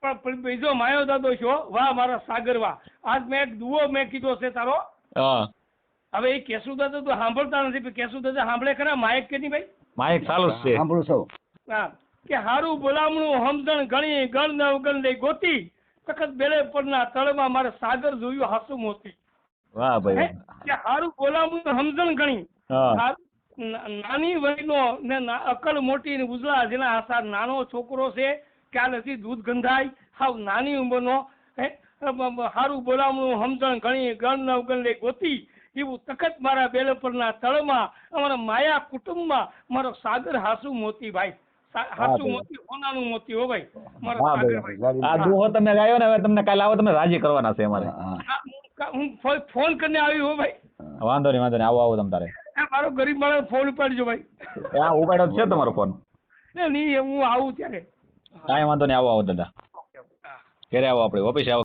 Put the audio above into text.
પણ બીજો માયો દાદો છો, વાહ મારા સાગર વાહ. આજ મેં એક દુઓ મેં કીધો છે તારો. હા હવે એ કેશુ દાદા તો સાંભળતા નથી, પણ કેશુ દાદા સાંભળે ખરા માયક કે નહીં ભાઈ? માઇક ચાલુ જ છે. સાંભળું છું. હા, કે હારું બોલામણું સમજણ ઘણી ગણ ન ઉગણ લઈ ગોતી, તખત બેલે પરના તળમાં મારે સાગર જોયું હાસુ મોતી. વાહ ભાઈ હે? વાહ. કે હારું બોલામણું સમજણ ઘણી, હા નાની વયનો ને અકલ મોટી ને ઉજળા જેના આસાર નાનો છોકરો છે, ક્યાં નથી દૂધ ગંધાય, હાવ નાની ઉંમરનો. હે? હારું બોલામણું સમજણ ઘણી ગણ ન ઉગણ લઈ ગોતી, એવું તખત મારા બેલપરના તળમાં અમારા માયા કુટુંબમાં મારો સાગર હાસુ મોતી ભાઈ. હાસુ ભાઈ. મોતી સોનાનું મોતી હો ભાઈ મારો હા સાગર ભાઈ, ભાઈ. આ દુહો તમે ગાયો ને, હવે તમને કાલે આવો તમને રાજી કરવાના છે અમારે. હું ફોન કરીને આવી હો ભાઈ. વાંધો નહીં આવો આવો તમ તારે. મારો ગરીબ માણસ ફોન ઉપાડજો ભાઈ. હા ઉપાડ્યો જ છે તમારો ફોન. નહીં હું આવું ત્યારે. કાંઈ વાંધો નહીં, આવો આવો દાદા. ઓકે. ઘરે આવો, આપણે ઓફિસે આવો.